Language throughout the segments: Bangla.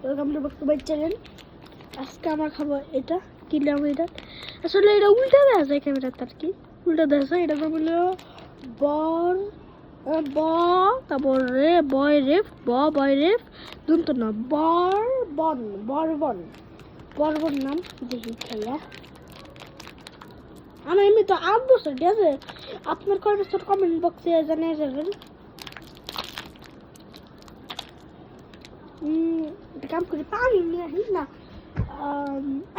Welcome to back to my channel. আজকে আমরা খাবো এটা কিনলাম এটা আসলে এটা উল্টা দেওয়া যায় ক্যামেরাতে আর কি উল্টা দেওয়া যায় এটা হলো বর ব তারপর রে বয় রেফ বয় রেফ দুন্ত না বরবন বরবন বরবন নাম দেখি খেলা আমার এমনি তো 8 বছর ঠিক আছে আপনার কয় বছর কমেন্ট বক্সে জানিয়ে যাবেন। কাম করে পানি নিয়ে আসি না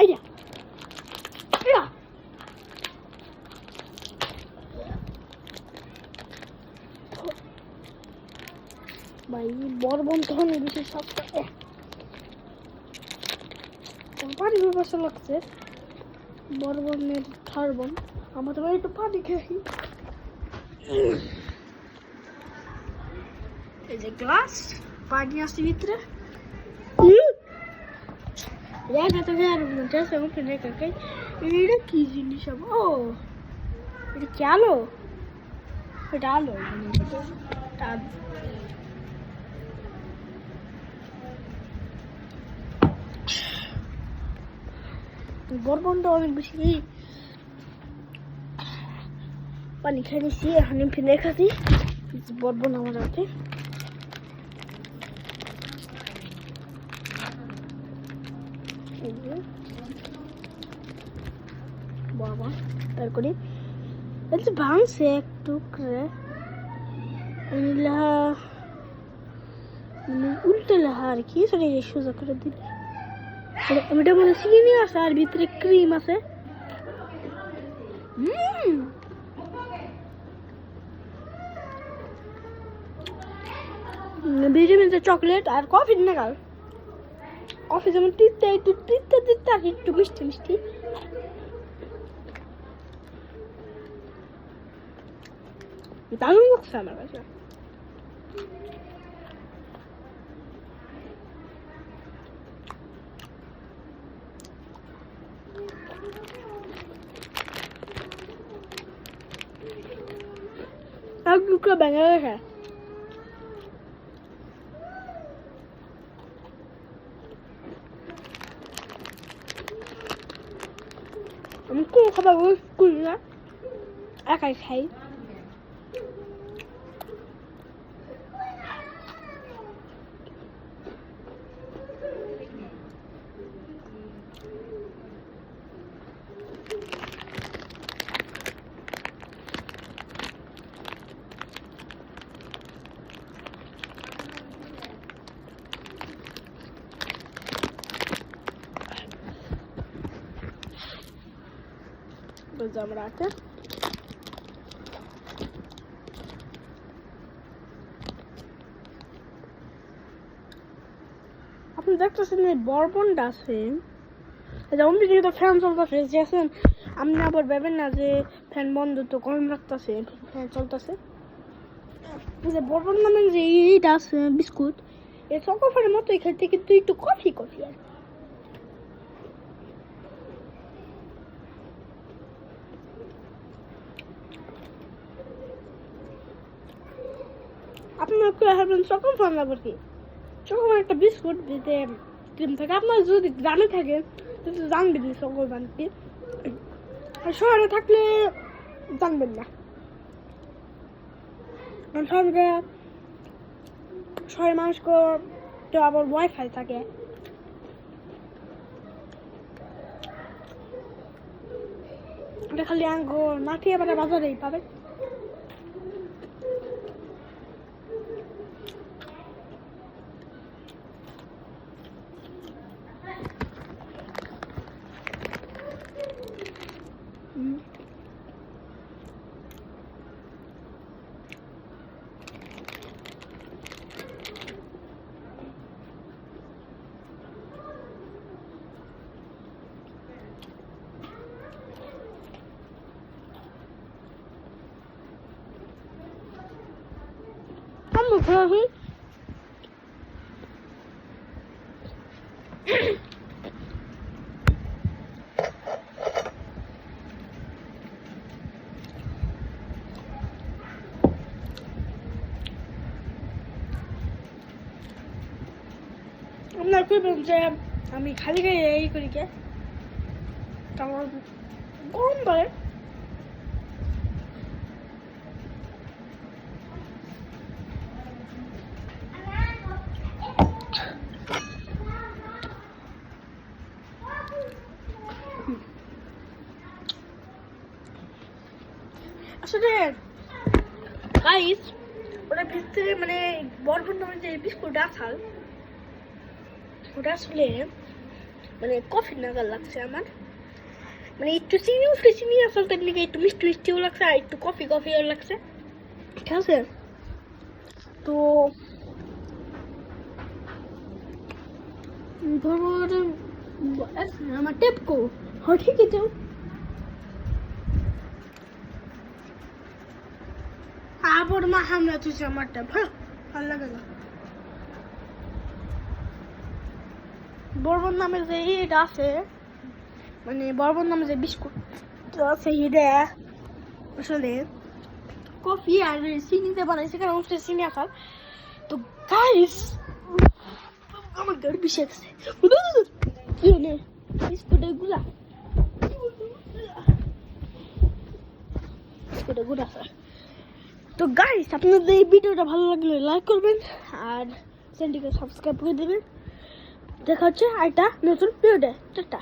আইডিয়া ভাই বরবন তখন বেশি সস্তা পানি ব্যবস্থা লাগছে বরবনের খারবন আমার তোমার একটু পানি খাই এই যে গ্লাস পানি আসছে ভিতরে এটা কি জিনিস ও এটা কি আলো এটা আলো বরবনটা অনেক বেশি পানি খেয়ে নিচ্ছি এখন ফিরে খাচ্ছি বরবন আমার হাতে বাবা তারপরে ভাঙছে একটু করে উল্টে লেখা আর কি সেটা সোজা করে দিলে এটা মনে চিনি আছে আর ভিতরে ক্রিম আছে ভিটামিন চকলেট আর কফি নাগাল কফি যেমন তিতে একটু তিতে তিতে আর একটু মিষ্টি মিষ্টি দারুণ লাগছে আমার কাছে এক টুকরো ভেঙে গেছে আমি কোন খাবার করি না একাই খাই আমরা আছে আপনি দেখতেছেন এই বরবনটা আছে যেমন কিন্তু ফ্যান চলতেছে যেছেন আপনি আবার ভেবেন না যে ফ্যান বন্ধ তো গরম রাখতেছে ফ্যান চলতেছে যে বরবন নামের যে এইটা আছে বিস্কুট এই চকোফারের মতোই খেতে কিন্তু একটু কফি কফি আর আপনার ভাবলেন চকোফার না কি চকোফার একটা বিস্কুট দিতে ক্রিম থাকে আপনার যদি গ্রামে থাকে তাহলে জানবেন না চকোফার কি আর শহরে থাকলে জানবেন না শহরে মানুষ তো আবার ওয়াইফাই থাকে এটা খালি আঙ্গুর মাটি আবার বাজারেই পাবে আপনার করবেন যে আমি খালি গায়ে এই করি কে আমার গরম পারে আসলে গাইস ওটা ভিতরে মানে বরবন নামে যে বিস্কুট আসাল ওটা আসলে মানে কফি নাগাল লাগছে আমার মানে একটু চিনি আসল তার লিগে একটু মিষ্টি মিষ্টিও লাগছে আর একটু কফিও লাগছে ঠিক আছে তো ধরো আমার টেপ কো হ্যাঁ ঠিকই তো আবার মা হামলা তুই আমার টেপ হ্যাঁ ভালো লাগে না বরবন নামে যে এটা আছে মানে বরবন নামে যে বিস্কুট আছে এটা আসলে কফি আর চিনিতে বানাইছে কারণ হচ্ছে চিনি আসাল তো গাইস আমার গাড়ি বিষে গেছে কি হলে বিস্কুটের গুলা বিস্কুটের গুলা আছে তো গাইস আপনাদের এই ভিডিওটা ভালো লাগলে লাইক করবেন আর চ্যানেলটিকে সাবস্ক্রাইব করে দেবেন দেখা হচ্ছে আরেকটা নতুন ভিডিওতে টাটা